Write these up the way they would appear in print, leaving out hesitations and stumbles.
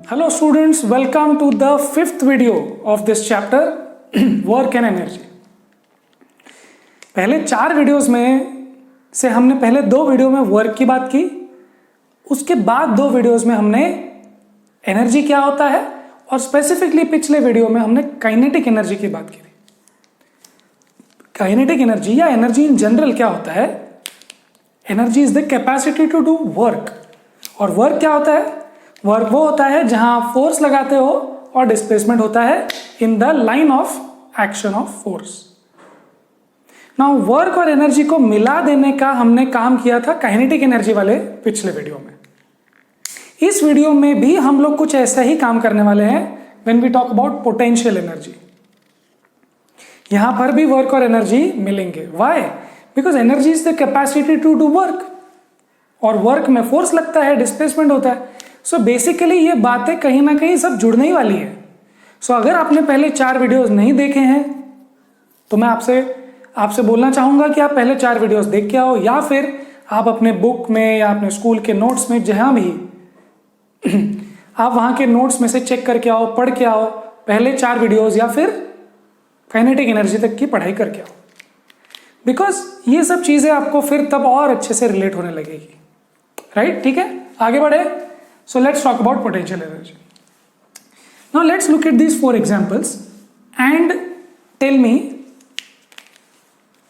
Hello students, welcome to the fifth video of this chapter work and energy। पहले 4 videos में से हमने पहले 2 वीडियो में वर्क की बात की, उसके बाद 2 वीडियोस में हमने एनर्जी क्या होता है और स्पेसिफिकली पिछले वीडियो में हमने काइनेटिक एनर्जी की बात की थी। काइनेटिक एनर्जी या एनर्जी इन जनरल क्या होता है? Energy is the capacity to do work. और वर्क क्या होता है? वर्क वो होता है जहां आप फोर्स लगाते हो और डिस्प्लेसमेंट होता है in the line of action of force. Now work और एनर्जी को मिला देने का हमने काम किया था काइनेटिक एनर्जी वाले पिछले वीडियो में। इस वीडियो में भी हम लोग कुछ ऐसा ही काम करने वाले हैं when we talk about potential energy. यहां पर भी वर्क और एनर्जी मिलेंगे। Why? Because energy is the capacity to do work, और वर्क में फोर्स लगता है, डिस्प्लेसमेंट होता है। सो बेसिकली ये बातें कहीं ना कहीं सब जुड़ने ही वाली है। सो अगर आपने पहले 4 वीडियोस नहीं देखे हैं तो मैं आपसे बोलना चाहूंगा कि आप पहले 4 वीडियोस देख के आओ, या फिर आप अपने बुक में या अपने स्कूल के नोट्स में जहां भी आप वहां के नोट्स में से चेक करके आओ, पढ़ के आओ पहले 4 वीडियोस, या फिर काइनेटिक एनर्जी तक की पढ़ाई करके आओ। बिकॉज ये सब चीजें आपको फिर तब और अच्छे से रिलेट होने लगेगी। राइट? ठीक है, आगे बढ़े। So let's talk about potential energy. Now let's look at these 4 examples and tell me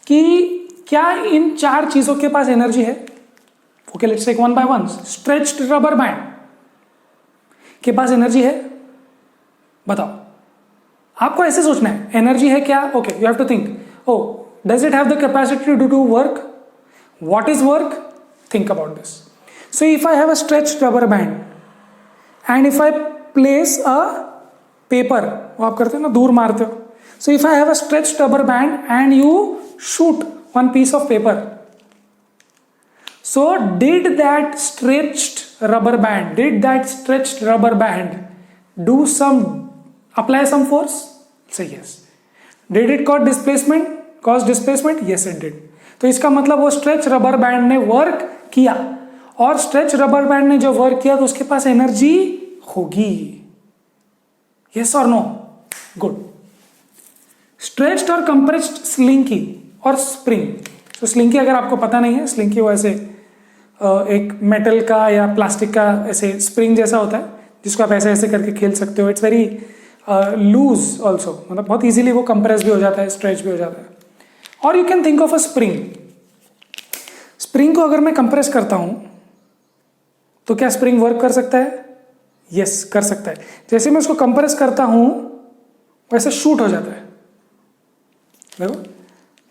कि क्या इन 4 चीजों के पास एनर्जी है? Okay, let's take one by one. Stretched rubber band के पास एनर्जी है? बताओ। आपको ऐसे सोचना है, एनर्जी है क्या? Okay, you have to think. Oh, does it have the capacity to do work? What is work? Think about this. So if I have a stretched rubber band and if I place a paper, वो आप करते हो ना, दूर मारते हो। So if I have a stretched rubber band and you shoot one piece of paper, so did that stretched rubber band apply some force? Say yes. Did it cause displacement? Yes, it did. तो इसका मतलब वो stretch rubber band ने work किया, और stretch rubber band ने जो work किया तो उसके पास एनर्जी होगी। यस और नो? गुड। स्ट्रेच्ड और कंप्रेस्ड स्लिंकी और स्प्रिंग। तो स्लिंकी अगर आपको पता नहीं है, स्लिंकी वो ऐसे एक मेटल का या प्लास्टिक का ऐसे स्प्रिंग जैसा होता है जिसको आप ऐसे ऐसे करके खेल सकते हो। इट्स वेरी लूज ऑल्सो, मतलब बहुत इजीली वो कंप्रेस भी हो जाता है, स्ट्रेच भी हो जाता है। और you can think of a spring. Spring को अगर मैं कंप्रेस करता हूं तो क्या स्प्रिंग वर्क कर सकता है? यस, कर सकता है। जैसे मैं उसको कंप्रेस करता हूं वैसे शूट हो जाता है। देखो,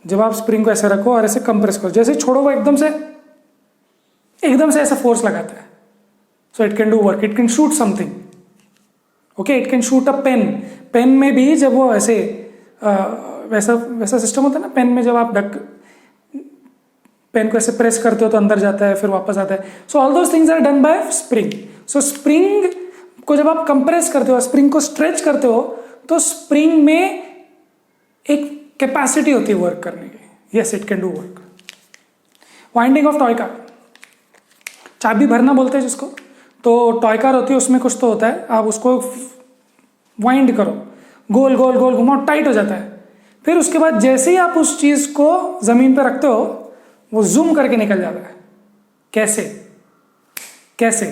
जब आप स्प्रिंग को ऐसे रखो और ऐसे कंप्रेस करो, जैसे छोड़ो वो एकदम से ऐसा फोर्स लगाता है। So it can do work, it can shoot something. Okay, it can shoot a pen में भी जब वो ऐसे वैसा सिस्टम होता है ना, पेन में जब आप पेन को ऐसे प्रेस करते हो तो अंदर जाता है, फिर वापस आता है। So all those things are done by spring. So spring को जब आप कंप्रेस करते हो, स्प्रिंग को स्ट्रेच करते हो, तो स्प्रिंग में एक कैपेसिटी होती है वर्क करने की। Yes, it can do work. Winding of toy car, चाबी भरना बोलते हैं जिसको। तो टॉय कार होती है, उसमें कुछ तो होता है, आप उसको वाइंड करो, गोल गोल गोल घुमाओ, टाइट हो जाता है। फिर उसके बाद जैसे ही आप उस चीज को जमीन पर रखते हो वो जूम करके निकल जाता है। कैसे?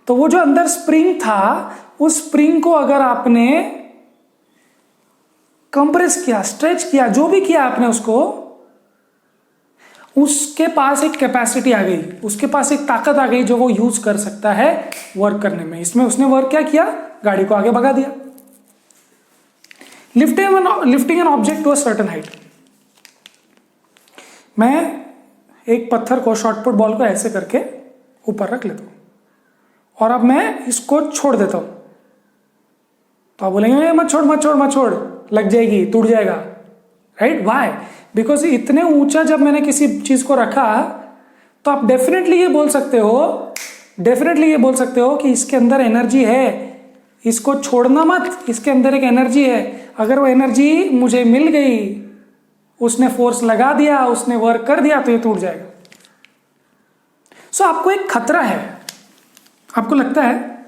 तो वो जो अंदर स्प्रिंग था, उस स्प्रिंग को अगर आपने कंप्रेस किया, स्ट्रेच किया, जो भी किया आपने उसके पास एक कैपेसिटी आ गई, उसके पास एक ताकत आ गई जो वो यूज कर सकता है वर्क करने में। इसमें उसने वर्क क्या किया? गाड़ी को आगे भगा दिया। Lifting an object to a certain height. मैं एक पत्थर को, शॉर्टपुट बॉल को ऐसे करके ऊपर रख लेता हूं और अब मैं इसको छोड़ देता हूं, तो आप बोलेंगे मत छोड़, लग जाएगी, टूट जाएगा। राइट? व्हाई? बिकॉज इतने ऊंचा जब मैंने किसी चीज को रखा तो आप डेफिनेटली ये बोल सकते हो कि इसके अंदर एनर्जी है, इसको छोड़ना मत, इसके अंदर एक एनर्जी है। अगर वो एनर्जी मुझे मिल गई, उसने फोर्स लगा दिया, उसने वर्क कर दिया, तो ये टूट जाएगा। सो आपको एक खतरा है, आपको लगता है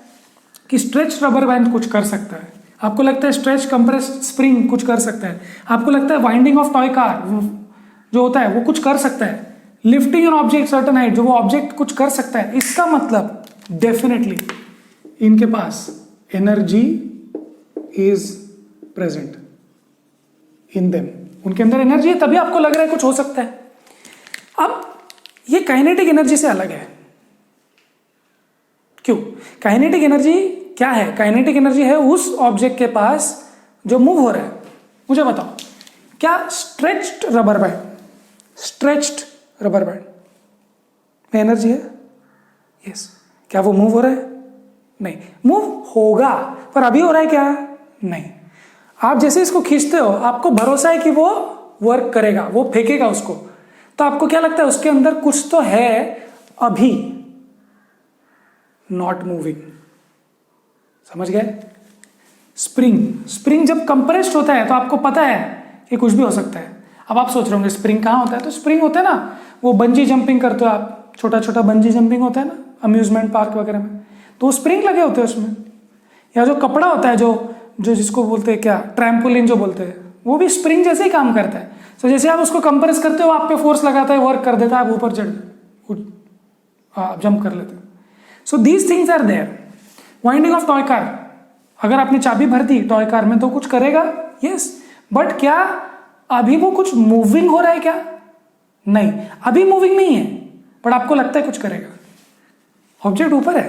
कि स्ट्रेच रबर बैंड कुछ कर सकता है, आपको लगता है स्ट्रेच कंप्रेस्ड स्प्रिंग कुछ कर सकता है, आपको लगता है वाइंडिंग ऑफ टॉय कार जो होता है वो कुछ कर सकता है, lifting an object certain height जो वो ऑब्जेक्ट कुछ कर सकता है, इसका मतलब डेफिनेटली इनके पास energy is present in them, उनके अंदर एनर्जी है, तभी आपको लग रहा है कुछ हो सकता है। अब ये काइनेटिक एनर्जी से अलग है। क्यों? काइनेटिक एनर्जी क्या है? काइनेटिक एनर्जी है उस ऑब्जेक्ट के पास जो मूव हो रहा है। मुझे बताओ, क्या स्ट्रेच्ड रबर बैंड में एनर्जी है? यस। क्या वो मूव हो रहा है? नहीं। मूव होगा, पर अभी हो रहा है क्या? नहीं। आप जैसे इसको खींचते हो, आपको भरोसा है कि वो वर्क करेगा, वो फेंकेगा उसको, तो आपको क्या लगता है उसके अंदर कुछ तो है अभी, नॉट मूविंग। समझ गए? स्प्रिंग जब कंप्रेस्ड होता है तो आपको पता है कि कुछ भी हो सकता है। अब आप सोच रहे होंगे स्प्रिंग कहाँ होता है? तो स्प्रिंग होता है ना, वो बंजी जंपिंग करते हो आप, छोटा छोटा बंजी जंपिंग होता है ना अम्यूजमेंट पार्क वगैरह में, तो स्प्रिंग लगे होते हैं उसमें। या जो कपड़ा होता है जो जिसको बोलते हैं क्या, ट्रैम्पोलिन जो बोलते हैं, वो भी स्प्रिंग जैसे ही काम करता है। तो जैसे आप उसको कंप्रेस करते हो, आप पे फोर्स लगाता है, वर्क कर देता है, आप ऊपर आप जंप कर लेते हो। So these things are there. Winding of toy car, अगर आपने चाबी भर दी टॉय कार में तो कुछ करेगा, यस, बट क्या अभी वो कुछ मूविंग हो रहा है क्या? नहीं, अभी मूविंग नहीं है, बट आपको लगता है कुछ करेगा। ऑब्जेक्ट ऊपर है,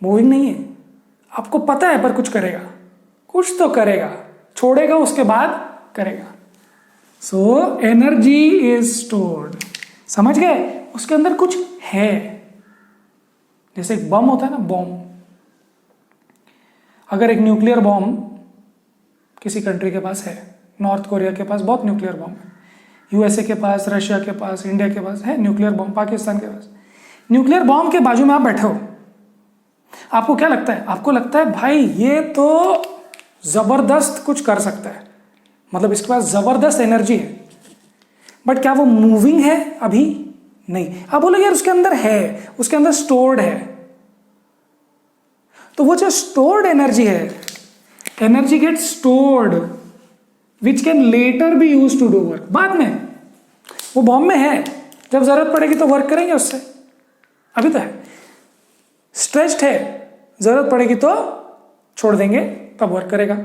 मूविंग नहीं है, आपको पता है पर कुछ करेगा, कुछ तो करेगा, छोड़ेगा उसके बाद करेगा। So energy is stored. समझ गए? उसके अंदर कुछ है। जैसे एक बम होता है ना, बॉम्ब, अगर एक न्यूक्लियर बॉम्ब किसी कंट्री के पास है, नॉर्थ कोरिया के पास बहुत न्यूक्लियर बॉम्ब है, यूएसए के पास, रशिया के पास, इंडिया के पास है न्यूक्लियर बॉम्ब, पाकिस्तान के पास न्यूक्लियर बॉम्ब के बाजू में आप बैठे हो, आपको क्या लगता है? आपको लगता है भाई ये तो जबरदस्त कुछ कर सकता है, मतलब इसके पास जबरदस्त एनर्जी है, बट क्या वो मूविंग है? अभी नहीं। आप बोलोगे यार उसके अंदर है, उसके अंदर स्टोर्ड है, तो वो जो स्टोर्ड एनर्जी है, energy get stored which can later be use to do work. बाद में वो बॉम्ब में है, जब जरूरत पड़ेगी तो वर्क करेंगे उससे, अभी तो है। स्ट्रेच्ड है, जरूरत पड़ेगी तो छोड़ देंगे, तब वर्क करेगा।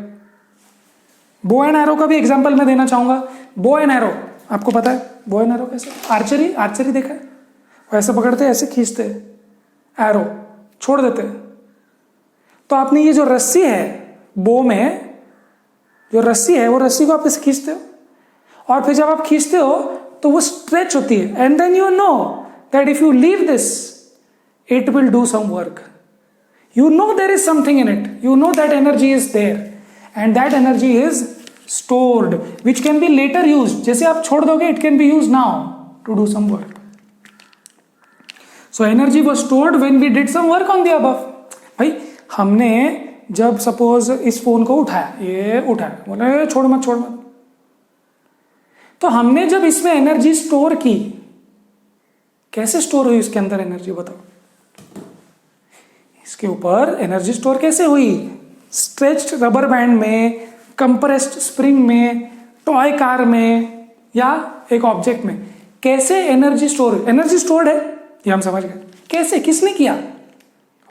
बो एंड एरो का भी एग्जांपल मैं देना चाहूंगा। बो एंड एरो आपको पता है बो एंड एरो कैसे? आर्चरी देखा है? वो ऐसे पकड़ते हैं, ऐसे खींचते हैं, एरो छोड़ देते हैं। तो आपने ये जो रस्सी है, बो में जो रस्सी है, वो रस्सी को आप ऐसे खींचते हो, और फिर जब आप खींचते हो तो वो स्ट्रेच होती है, and then you know that if you leave this it will do some work. You know there is something in it. You know that energy is there, and that energy is stored, which can be later used. जैसे आप छोड़ दोगे, it can be used now to do some work. So energy was stored when we did some work on the above. भाई हमने जब suppose इस phone को उठाया, ये उठाया, बोले छोड़ मत, तो हमने जब इसमें एनर्जी स्टोर की, कैसे स्टोर हुई उसके अंदर एनर्जी? बताओ। इसके ऊपर एनर्जी स्टोर कैसे हुई? स्ट्रेच्ड रबर बैंड में, कंप्रेस्ड स्प्रिंग में, टॉय कार में, या एक ऑब्जेक्ट में। कैसे एनर्जी स्टोर? एनर्जी स्टोर्ड है, ये हम समझ गए। कैसे? किसने किया?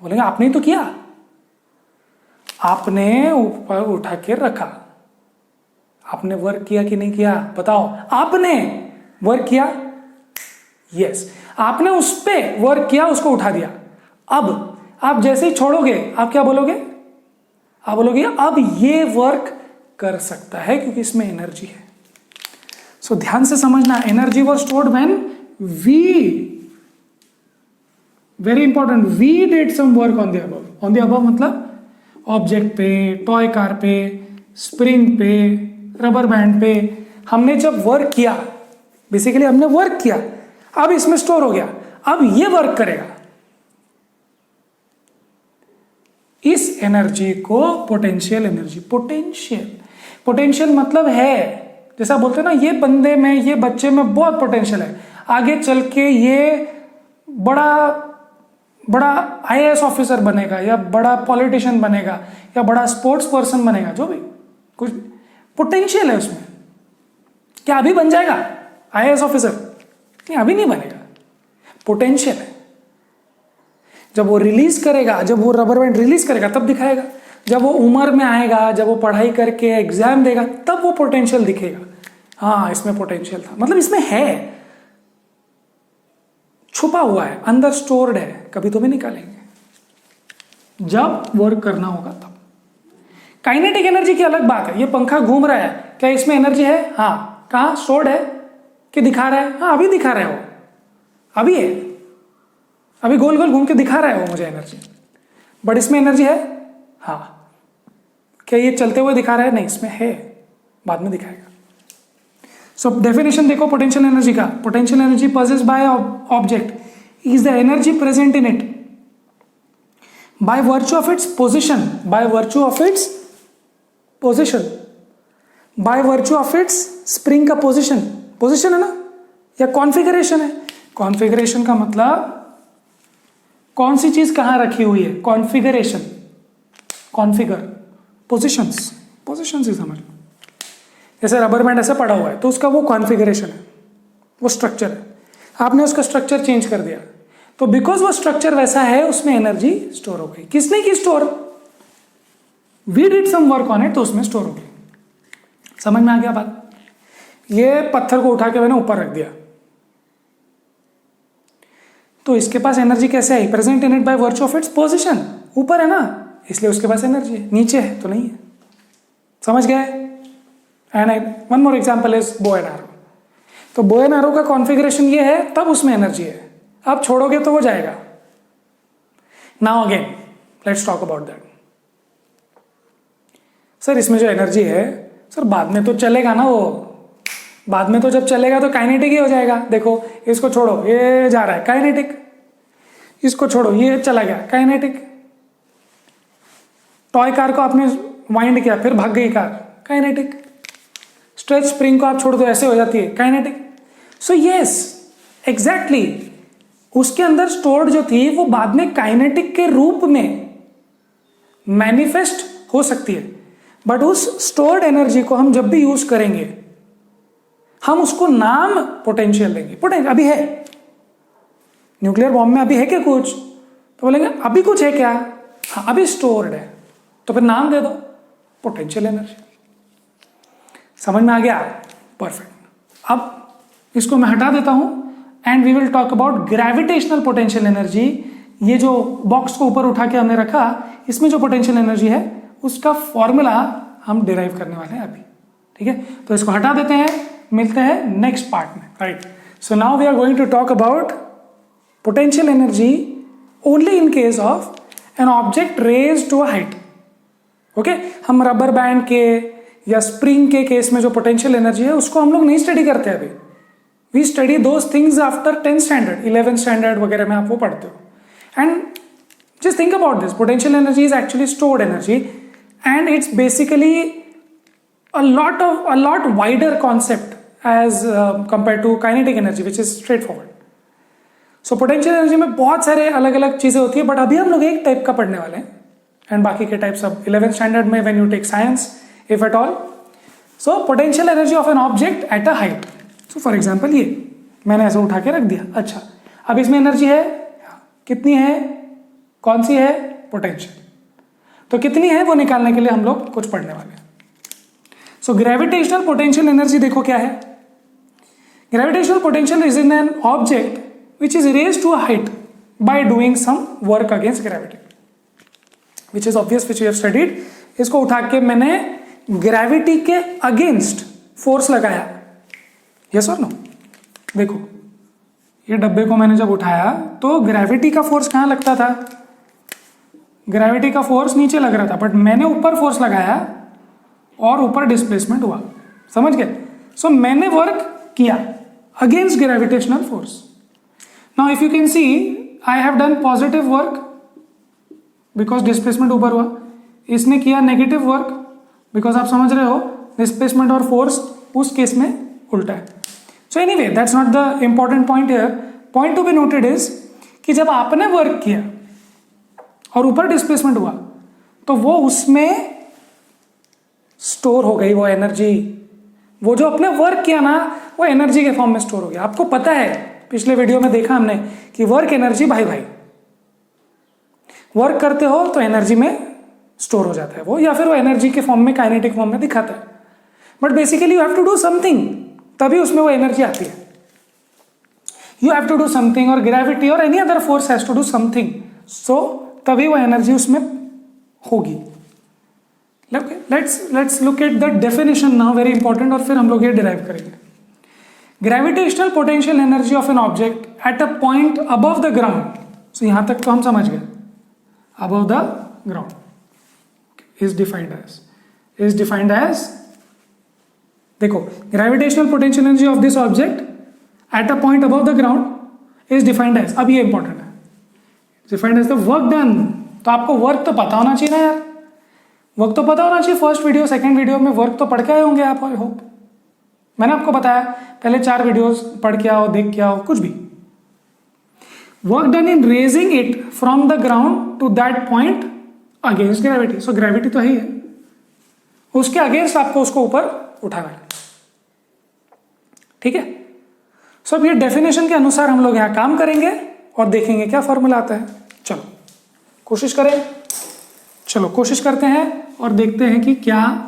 बोलेंगे आपने ही तो किया, आपने ऊपर उठा के रखा। आपने वर्क किया कि नहीं किया? बताओ। आपने वर्क किया, यस। आपने उस पे वर्क किया, उसको उठा दिया। अब आप जैसे ही छोड़ोगे, आप क्या बोलोगे? आप बोलोगे अब ये वर्क कर सकता है क्योंकि इसमें एनर्जी है। सो ध्यान से समझना, energy was stored when we, very important, we did some work on the above. On the above मतलब ऑब्जेक्ट पे, टॉय कार पे, स्प्रिंग पे, रबर बैंड पे हमने जब वर्क किया, बेसिकली हमने वर्क किया, अब इसमें स्टोर हो गया, अब ये वर्क करेगा। इस एनर्जी को पोटेंशियल एनर्जी, पोटेंशियल मतलब है, जैसा बोलते हैं ना, ये बंदे में, ये बच्चे में बहुत पोटेंशियल है, आगे चल के ये बड़ा बड़ा आईएएस ऑफिसर बनेगा या बड़ा पॉलिटिशियन बनेगा या बड़ा स्पोर्ट्स पर्सन बनेगा, जो भी कुछ पोटेंशियल है उसमें। क्या अभी बन जाएगा आईएएस ऑफिसर? नहीं, अभी नहीं बनेगा, पोटेंशियल है। जब वो रिलीज करेगा, जब वो रबर बैंड रिलीज करेगा तब दिखाएगा। जब वो उम्र में आएगा, जब वो पढ़ाई करके एग्जाम देगा, तब वो पोटेंशियल दिखेगा। हाँ, इसमें पोटेंशियल था, मतलब इसमें है, छुपा हुआ है, अंदर स्टोर्ड है, कभी तो भी निकालेंगे जब वर्क करना होगा तब। काइनेटिक एनर्जी की अलग बात है। ये पंखा घूम रहा है, क्या इसमें एनर्जी है? हाँ। कहाँ स्टोर्ड है कि दिखा रहा है? हाँ, अभी दिखा रहा है, वो अभी है, अभी गोल गोल घूम के दिखा रहा है वो मुझे एनर्जी। बट इसमें एनर्जी है? हाँ। क्या ये चलते हुए दिखा रहा है? नहीं, इसमें है, बाद में दिखाएगा। सो डेफिनेशन देखो पोटेंशियल एनर्जी का। Potential energy possessed by object is the energy present in it by virtue of its position, bye virtue of its position, bye virtue of it's spring का पोजिशन, पोजिशन है ना, या configuration है। Configuration का मतलब कौन सी चीज कहां रखी हुई है, कॉन्फ़िगरेशन, कॉन्फ़िगर, पोजिशंस, पोजिशंस ही समझ लो। जैसे रबर बैंड ऐसे पड़ा हुआ है तो उसका वो कॉन्फ़िगरेशन है, वो स्ट्रक्चर है। आपने उसका स्ट्रक्चर चेंज कर दिया तो बिकॉज वो स्ट्रक्चर वैसा है उसमें एनर्जी स्टोर हो गई। किसने की store? We did some work on it, तो उसमें स्टोर हो गई। समझ में आ गया बात? ये पत्थर को उठा के मैंने ऊपर रख दिया तो इसके पास एनर्जी कैसे आई? Present in it by virtue of its position. ऊपर है ना, इसलिए उसके पास एनर्जी है, नीचे है तो नहीं है। समझ गए? And one more example is bow and arrow. तो बो एंड एरो का कॉन्फ़िगरेशन ये है, तब उसमें एनर्जी है। आप छोड़ोगे तो वो जाएगा। Now again let's talk about that. Sir इसमें जो एनर्जी है, सर बाद में तो चलेगा ना, वो बाद में तो जब चलेगा तो काइनेटिक ही हो जाएगा। देखो इसको छोड़ो, ये जा रहा है, काइनेटिक। इसको छोड़ो, ये चला गया, काइनेटिक। टॉय कार को आपने वाइंड किया, फिर भाग गई कार, काइनेटिक। स्ट्रेच स्प्रिंग को आप छोड़ दो, ऐसे हो जाती है, काइनेटिक। सो यस, एग्जैक्टली, उसके अंदर स्टोर्ड जो थी वो बाद में काइनेटिक के रूप में मैनिफेस्ट हो सकती है। बट उस स्टोर्ड एनर्जी को हम जब भी यूज करेंगे हम उसको नाम पोटेंशियल देंगे। पोटेंशियल अभी है, न्यूक्लियर बॉम्ब में अभी है क्या कुछ? तो बोलेंगे अभी कुछ है क्या? हाँ, अभी स्टोर्ड है, तो फिर नाम दे दो पोटेंशियल एनर्जी। समझ में आ गया? परफेक्ट। अब इसको मैं हटा देता हूं and we will talk about gravitational potential energy. ये जो बॉक्स को ऊपर उठा के हमने रखा, इसमें जो पोटेंशियल एनर्जी है उसका फॉर्मूला हम डिराइव करने वाले हैं अभी। ठीक है, तो इसको हटा देते हैं, मिलते हैं नेक्स्ट पार्ट में। Right, so now we are going to talk about potential energy only in case of an object raised to a height. Okay, हम रबर बैंड के या स्प्रिंग के केस में जो पोटेंशियल एनर्जी है उसको हम लोग नहीं स्टडी करते अभी। We study those things after 10th standard, 11th standard वगैरह में आप वो पढ़ते हो। And just think about this, potential energy is actually stored energy and its basically a lot wider concept as compared to kinetic energy which is straightforward. So potential energy में बहुत सारे अलग अलग चीजें होती है, बट अभी हम लोग एक टाइप का पढ़ने वाले हैं एंड बाकी के टाइप्स अब 11th स्टैंडर्ड में when you take science if at all. So potential energy of an object at a height. So for example ये मैंने ऐसे उठा के रख दिया। अच्छा, अब इसमें एनर्जी है कितनी है, कौन सी है? पोटेंशियल। तो कितनी है वो निकालने के लिए हम लोग कुछ पढ़ने वाले हैं। सो ग्रेविटेशनल पोटेंशियल एनर्जी देखो क्या है। Gravitational potential is in an object which is raised to a height by doing some work against gravity, which is obvious, which we have studied. इसको उठा के मैंने ग्रेविटी के अगेंस्ट फोर्स लगाया, yes और नो? देखो ये डब्बे को मैंने जब उठाया तो ग्रेविटी का फोर्स कहां लगता था? ग्रेविटी का फोर्स नीचे लग रहा था, बट मैंने ऊपर फोर्स लगाया और ऊपर डिस्प्लेसमेंट हुआ। समझ गए? सो मैंने वर्क किया against gravitational force. Now if you can see I have done positive work because displacement ऊपर हुआ, इसने किया नेगेटिव वर्क बिकॉज आप समझ रहे हो डिस्प्लेसमेंट और फोर्स उस केस में उल्टा है। So anyway that's not the important point here. Point to be noted is कि जब आपने वर्क किया और ऊपर डिस्प्लेसमेंट हुआ तो वो उसमें स्टोर हो गई वो एनर्जी। वो जो अपने वर्क किया ना वो एनर्जी के फॉर्म में स्टोर हो गया। आपको पता है, पिछले वीडियो में देखा हमने कि वर्क एनर्जी भाई भाई, वर्क करते हो तो एनर्जी में स्टोर हो जाता है वो, या फिर वो एनर्जी के फॉर्म में, काइनेटिक फॉर्म में दिखाता है। But basically you have to do something, तभी उसमें वो एनर्जी आती है। You have to do something, और ग्रेविटी और any other force has to do something, so तभी वो एनर्जी उसमें होगी। Let's look at the definition now, very important, और फिर हम लोग ये डिराइव करेंगे। Gravitational potential energy of an object at a point above the ground, so यहां तक तो हम समझ गए, above the ground is defined as देखो, gravitational potential energy of this object at a point above the ground is defined as, अब ये important है, defined as the work done। तो आपको वर्क तो पता होना चाहिए ना यार, वर्क तो पता होना चाहिए। फर्स्ट वीडियो सेकंड वीडियो में वर्क तो पढ़ के आए होंगे आप, आई होप। मैंने आपको बताया पहले 4 वीडियोस पढ़ के आओ, देख के आओ, कुछ भी। Work done in raising it from the ground to that point against gravity, so gravity तो ही है, उसके अगेंस्ट आपको उसको ऊपर उठाना है, ठीक है। सो अब ये डेफिनेशन के अनुसार हम लोग यहां काम करेंगे और देखेंगे क्या फॉर्मूला आता है। चलो कोशिश करें, चलो कोशिश करते हैं और देखते हैं कि क्या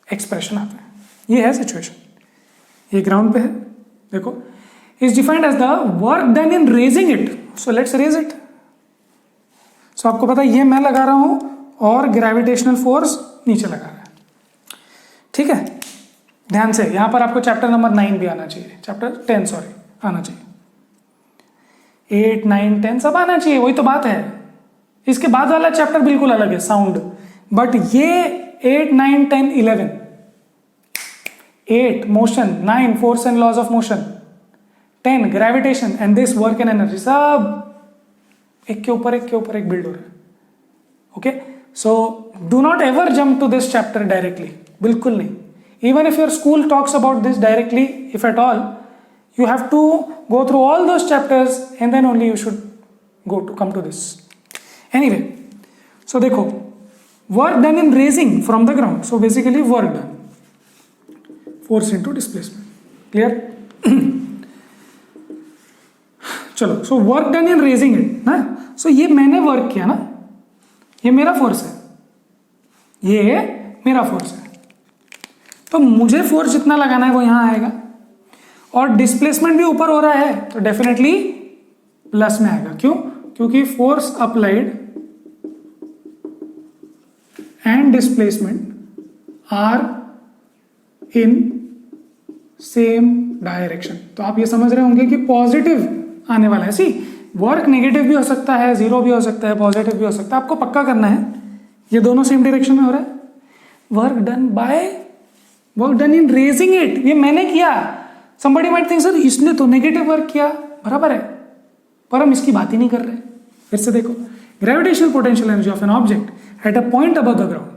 एक्सप्रेशन आता है। ये है सिचुएशन, ये ग्राउंड पे है, देखो, is defined as the work done in raising it, so let's raise it. So आपको पता है ये मैं लगा रहा हूं और ग्रेविटेशनल फोर्स नीचे लगा रहा है, ठीक है। ध्यान से, यहां पर आपको चैप्टर नंबर 9 भी आना चाहिए, चैप्टर 10 सॉरी आना चाहिए, 8 9 10 सब आना चाहिए, वही तो बात है। इसके बाद वाला चैप्टर बिल्कुल अलग है, साउंड, बट ये 8 9 10 11, 8 motion, 9 force and laws of motion, 10 gravitation and this work and energy, सब एक के ऊपर एक बिल्ड हो रहा है। Okay, so do not ever jump to this chapter directly, बिल्कुल नहीं। Even if your school talks about this directly, if at all, you have to go through all those chapters and then only you should come to this. Anyway, so देखो, work done in raising from the ground, so basically work done, force into displacement, clear? चलो, so work done in raising it ना, so ये मैंने work किया ना, ये मेरा force है, ये मेरा फोर्स है, तो मुझे फोर्स जितना लगाना है वो यहां आएगा, और डिस्प्लेसमेंट भी ऊपर हो रहा है तो डेफिनेटली प्लस में आएगा। क्यों? क्योंकि force applied and displacement are in same direction. तो आप ये समझ रहे होंगे कि पॉजिटिव आने वाला है। सी, वर्क नेगेटिव भी हो सकता है, जीरो भी हो सकता है, पॉजिटिव भी हो सकता है, आपको पक्का करना है ये दोनों सेम डायरेक्शन में हो रहा है। Work done in raising it, ये मैंने किया। Somebody might think, सर इसने तो नेगेटिव वर्क किया, बराबर है, पर हम इसकी बात ही नहीं कर रहे। फिर से देखो, gravitational potential energy of an object at a point above the ground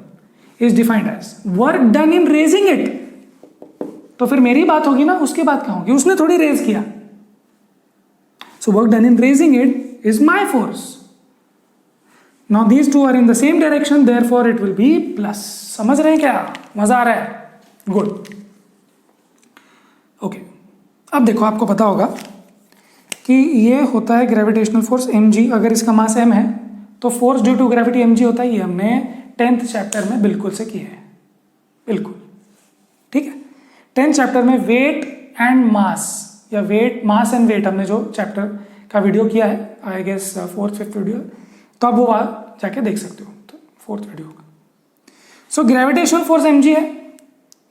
is defined as work done in raising it. तो फिर मेरी बात होगी ना, उसकी बात कहाँ होगी? उसने थोड़ी रेज किया। So work done in raising it is my force. Now these two are in the same direction, therefore it will be plus. समझ रहे हैं क्या? मजा आ रहा है? Good, okay. अब देखो, आपको पता होगा कि ये होता है ग्रेविटेशनल फोर्स mg। अगर इसका मास m है तो force due to gravity mg होता है। ये हमने 10th चैप्टर में बिल्कुल से किया है, बिल्कुल ठीक है। 10th चैप्टर में वेट एंड मास, या वेट, मास एंड वेट, हमने जो चैप्टर का वीडियो किया है, I guess 4th 5th video, तो आप वो जाके देख सकते हो, तो 4th वीडियो का। सो ग्रेविटेशनल फोर्स mg है।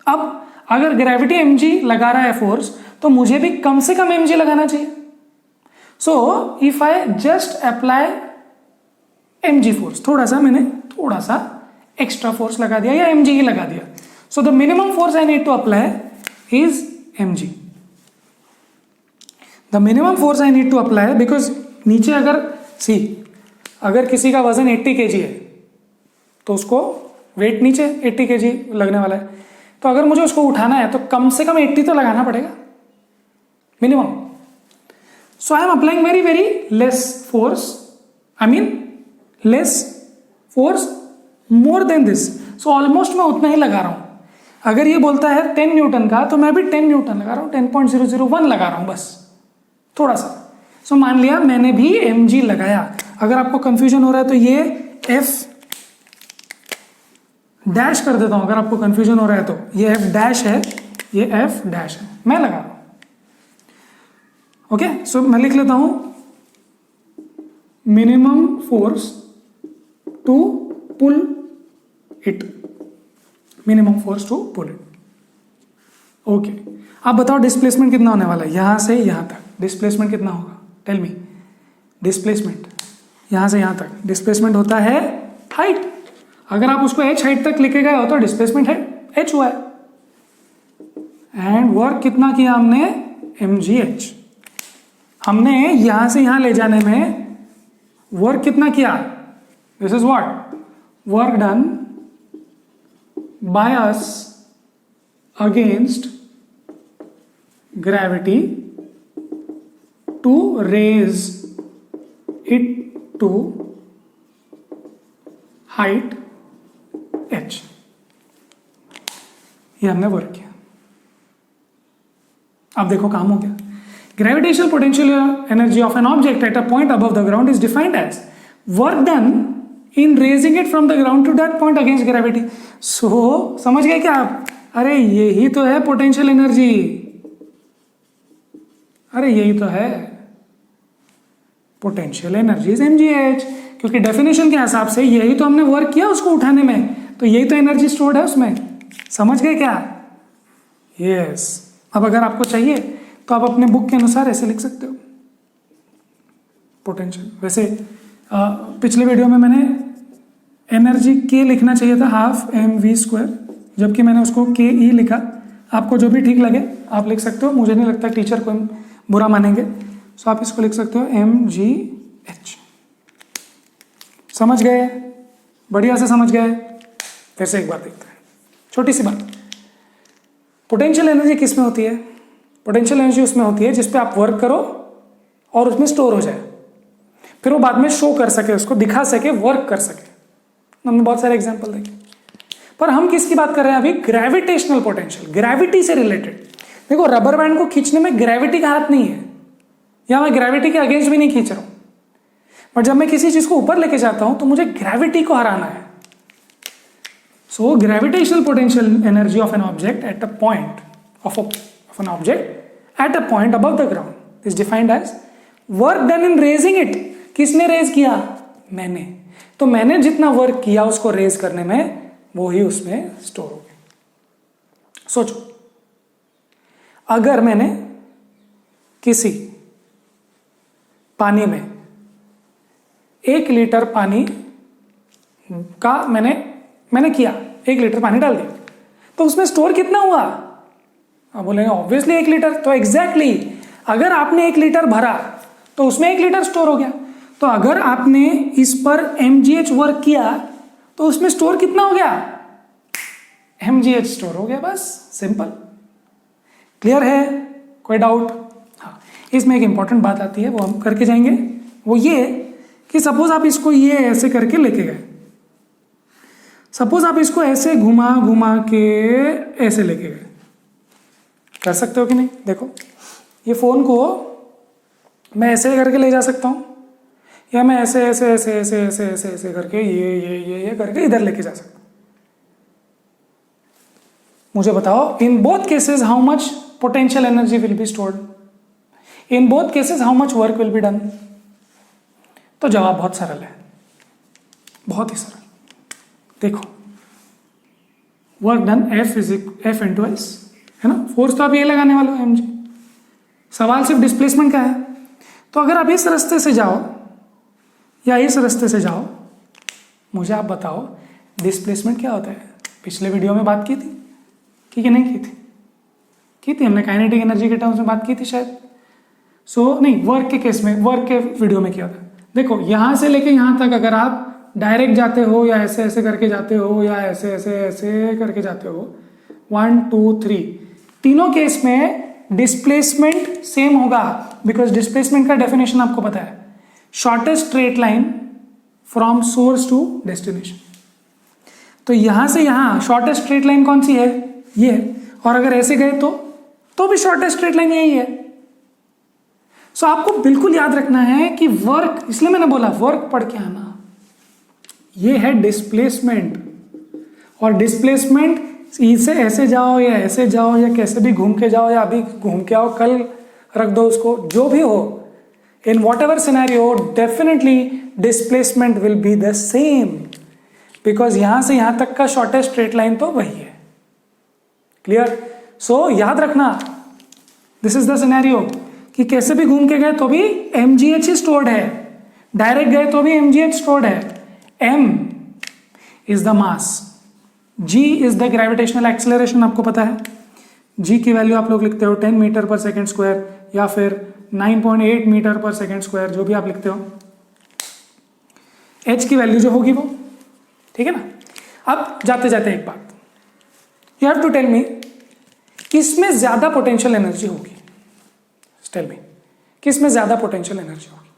अब अगर ग्रेविटी mg लगा रहा है फोर्स, तो मुझे भी कम से कम mg लगाना चाहिए। So if I just apply mg force, मैंने थोड़ा सा एक्स्ट्रा फोर्स लगा दिया या mg ही लगा दिया, so the minimum force I need to apply is mg। The minimum force I need to apply, because नीचे अगर किसी का वजन 80 kg है तो उसको वेट नीचे 80 kg लगने वाला है, तो अगर मुझे उसको उठाना है तो कम से कम 80 तो लगाना पड़ेगा, minimum. So so I am applying very very less force, I mean less force more than this, so almost मैं उतना ही लगा रहा हूं। अगर ये बोलता है 10 न्यूटन का तो मैं भी 10 न्यूटन लगा रहा हूं, 10.001 लगा रहा हूं बस, थोड़ा सा। सो मान लिया मैंने भी mg लगाया। अगर आपको कंफ्यूजन हो रहा है तो ये f डैश कर देता हूं, अगर आपको कंफ्यूजन हो रहा है तो ये f डैश है, ये f डैश है, मैं लगा रहा हूं। ओके, सो मैं लिख लेता हूं minimum force to pull it, minimum force to pull it. Okay, आप बताओ डिस्प्लेसमेंट कितना होने वाला है यहां से यहां तक? डिस्प्लेसमेंट कितना होगा? Tell me. डिस्प्लेसमेंट यहां से यहां तक, डिस्प्लेसमेंट होता है हाइट। अगर आप उसको h हाइट तक लेके गए हो तो डिस्प्लेसमेंट है h हुआ है। एंड वर्क कितना किया हमने? mgh। हमने यहां से यहां ले जाने में वर्क कितना किया? This is what work done by us against gravity to raise it to height h। ये हमने वर्क किया। अब देखो काम हो गया। Gravitational potential energy of an object at a point above the ground is defined as work done in raising it from the ground to that point against gravity. So समझ गए क्या आप? अरे यही तो है पोटेंशियल एनर्जी, अरे यही तो है पोटेंशियल एनर्जी इज mgh, क्योंकि डेफिनेशन के हिसाब से यही तो हमने वर्क किया उसको उठाने में, तो यही तो एनर्जी स्टोर्ड है उसमें। समझ गए क्या? यस। अब अगर आपको चाहिए तो आप अपने बुक के अनुसार ऐसे लिख सकते हो पोटेंशियल। वैसे पिछले वीडियो में मैंने एनर्जी के लिखना चाहिए था ½ mv², जबकि मैंने उसको के ई लिखा। आपको जो भी ठीक लगे आप लिख सकते हो, मुझे नहीं लगता टीचर को बुरा मानेंगे, सो आप इसको लिख सकते हो mgh। समझ गए? बढ़िया से समझ गए? फिर से एक बार देखते हैं, छोटी सी बात। पोटेंशियल एनर्जी किस में होती है? पोटेंशियल एनर्जी उसमें होती है जिस पे आप वर्क करो और उसमें स्टोर हो जाए, फिर वो बाद में शो कर सके, उसको दिखा सके, वर्क कर सके। हमने बहुत सारे एग्जांपल देखे, पर हम किसकी बात कर रहे हैं अभी? ग्रेविटेशनल पोटेंशियल, ग्रेविटी से रिलेटेड। देखो रबर बैंड को खींचने में ग्रेविटी का हाथ नहीं है, या मैं ग्रेविटी के अगेंस्ट भी नहीं खींच रहा हूं, बट जब मैं किसी चीज को ऊपर लेके जाता हूं तो मुझे ग्रेविटी को हराना है। So gravitational potential energy of an object at a point of an object at a point above the ground is defined as work done in raising it. किसने रेज किया? मैंने। तो मैंने जितना वर्क किया उसको रेज करने में, वो ही उसमें स्टोर हो गया। सोचो, अगर मैंने किसी पानी में 1 लीटर पानी का मैंने किया, 1 लीटर पानी डाल दिया, तो उसमें स्टोर कितना हुआ? आप बोलेंगे ऑब्वियसली 1 लीटर। तो एग्जैक्टली अगर आपने 1 लीटर भरा तो उसमें 1 लीटर स्टोर हो गया। तो अगर आपने इस पर mgh वर्क किया तो उसमें स्टोर कितना हो गया? mgh स्टोर हो गया, बस सिंपल। क्लियर है? कोई डाउट? हाँ, इसमें एक इंपॉर्टेंट बात आती है, वो हम करके जाएंगे। वो ये कि सपोज आप इसको ये ऐसे करके लेके गए, सपोज आप इसको ऐसे घुमा घुमा के ऐसे लेके गए, कर सकते हो कि नहीं? देखो ये फोन को मैं ऐसे करके ले जा सकता हूं, या मैं ऐसे ऐसे ऐसे ऐसे ऐसे ऐसे ऐसे करके ये करके इधर लेके जा सकता हूं। मुझे बताओ in both cases how much potential energy will be stored, in both cases how much work will be done? तो जवाब बहुत सरल है, बहुत ही सरल। देखो work done F into S है ना, फोर्स तो आप ये लगाने वाले हो mg। सवाल सिर्फ डिस्प्लेसमेंट का है। तो अगर आप इस रास्ते से जाओ या इस रास्ते से जाओ, मुझे आप बताओ डिस्प्लेसमेंट क्या होता है? पिछले वीडियो में बात की थी कि नहीं की थी? की थी, हमने काइनेटिक एनर्जी के टर्म्स में बात की थी शायद। सो नहीं, वर्क के केस में, वर्क के वीडियो में किया था। देखो यहां से लेके यहां तक अगर आप डायरेक्ट जाते हो, या ऐसे ऐसे करके जाते हो, या ऐसे ऐसे ऐसे करके जाते हो, 1 2 3, तीनों केस में डिस्प्लेसमेंट सेम होगा, बिकॉज डिस्प्लेसमेंट का डेफिनेशन आपको पता है, shortest straight line from source to destination. तो यहां से यहां शॉर्टेस्ट स्ट्रेट लाइन कौन सी है, ये है। और अगर ऐसे गए तो भी शॉर्टेस्ट स्ट्रेट लाइन यही है। सो आपको बिल्कुल याद रखना है कि वर्क, इसलिए मैंने बोला वर्क पढ़ के आना, ये है डिस्प्लेसमेंट। और डिस्प्लेसमेंट इसे ऐसे जाओ या ऐसे जाओ या कैसे भी घूम के जाओ या अभी घूम के आओ, कल रख दो उसको, जो भी हो, in what ever scenario definitely displacement will be the same, because यहां से यहां तक का शॉर्टेस्ट स्ट्रेट लाइन तो वही है। क्लियर? सो याद रखना, दिस इज द सिनेरियो कि कैसे भी घूम के गए तो भी mgh ही स्टोर्ड है, डायरेक्ट गए तो भी mgh स्टोर्ड है। m is the mass, g is the gravitational acceleration, आपको पता है। g की वैल्यू आप लोग लिखते हो 10 मीटर पर सेकेंड स्क्वायर या फिर 9.8 मीटर पर सेकेंड स्क्वायर, जो भी आप लिखते हो। h की वैल्यू जो होगी वो, ठीक है ना। अब जाते जाते एक बात, you have to tell me किसमें ज्यादा पोटेंशियल एनर्जी होगी, टेल मी किसमें ज्यादा पोटेंशियल एनर्जी होगी।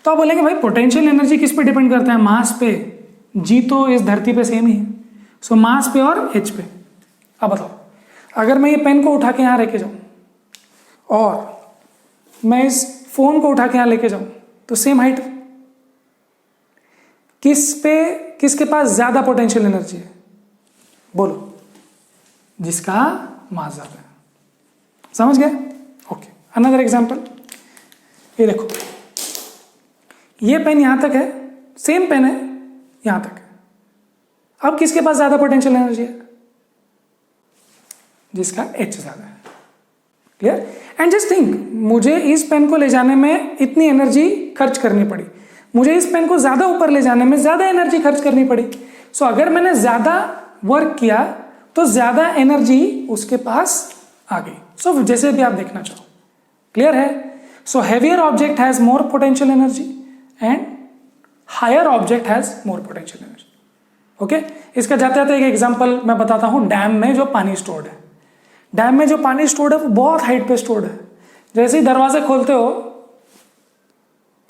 तो आप बोलेंगे भाई पोटेंशियल एनर्जी किस पे डिपेंड करता है, मास पे। जी तो इस धरती पे सेम ही है, सो मास पे और एच पे। अब बताओ, अगर मैं ये पेन को उठा के यहां लेके जाऊं और मैं इस फोन को उठा के यहां लेके जाऊं, तो सेम हाइट। किसके पास ज्यादा पोटेंशियल एनर्जी है, बोलो। जिसका मास ज्यादा है। समझ गए? ओके, अनदर एग्जांपल, ये देखो, ये पेन यहां तक है, सेम पेन है, यहां तक है। अब किसके पास ज्यादा पोटेंशियल एनर्जी है, जिसका एच ज्यादा है। क्लियर? एंड जस्ट थिंक, मुझे इस पेन को ले जाने में इतनी एनर्जी खर्च करनी पड़ी, मुझे इस पेन को ज्यादा ऊपर ले जाने में ज्यादा एनर्जी खर्च करनी पड़ी। सो अगर मैंने ज्यादा वर्क किया तो ज्यादा एनर्जी उसके पास आ गई। सो जैसे भी आप देखना चाहो। क्लियर है? So heavier object has more potential energy and higher object has more potential energy. Okay, इसका जाते जाते एक एग्जांपल मैं बताता हूं। डैम में जो पानी स्टोर्ड है, डैम में जो पानी स्टोर्ड है वो बहुत हाइट पे स्टोर्ड है। जैसे ही दरवाजे खोलते हो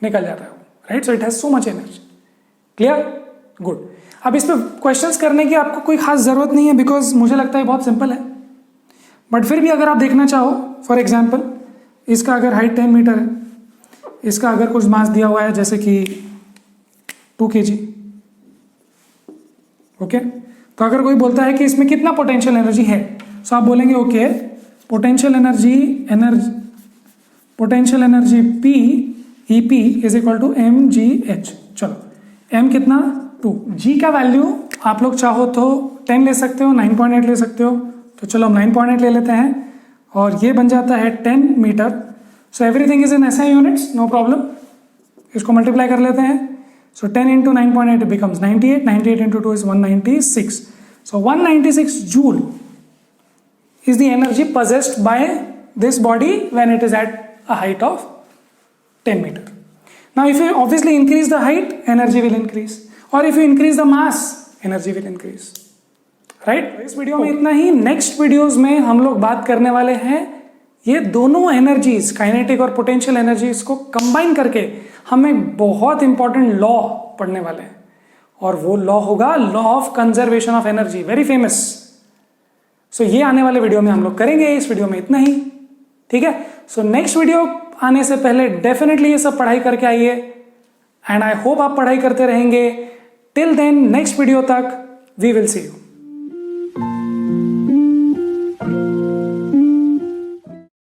निकल जाता है वो, right? So it has so much energy. Clear? Good. अब इस पे क्वेश्चंस करने की आपको कोई खास जरूरत नहीं है, बिकॉज मुझे लगता है बहुत सिंपल है। बट फिर भी अगर आप देखना चाहो, फॉर एग्जाम्पल इसका अगर हाइट 10 मीटर है, इसका अगर कुछ मास दिया हुआ है जैसे कि 2 kg, ओके, तो अगर कोई बोलता है कि इसमें कितना पोटेंशियल एनर्जी है, सो आप बोलेंगे okay, potential energy P EP is equal to mgh। चलो, m कितना 2, g का वैल्यू आप लोग चाहो तो 10 ले सकते हो, 9.8 ले सकते हो। तो चलो हम 9.8 ले लेते हैं और ये बन जाता है 10 metre. So everything is in SI units, no problem. इसको मल्टीप्लाई कर लेते हैं। So 10 into 9.8 becomes 98, 98 into 2 is 196। So 196 joule is the energy possessed by this body when it is at a height of 10 meter. Now if you obviously increase the height, energy will increase, or if you increase the mass, energy will increase, right? इस video में इतना ही। Next videos में हम लोग बात करने वाले हैं ये दोनों एनर्जीज, काइनेटिक और पोटेंशियल एनर्जीज को कंबाइन करके हम एक बहुत इंपॉर्टेंट लॉ पढ़ने वाले हैं, और वो लॉ होगा law of conservation of energy, very famous. So ये आने वाले वीडियो में हम लोग करेंगे। इस वीडियो में इतना ही, ठीक है? सो नेक्स्ट वीडियो आने से पहले डेफिनेटली ये सब पढ़ाई करके आइए, एंड आई होप आप पढ़ाई करते रहेंगे। टिल देन, नेक्स्ट वीडियो तक वी विल सी यू।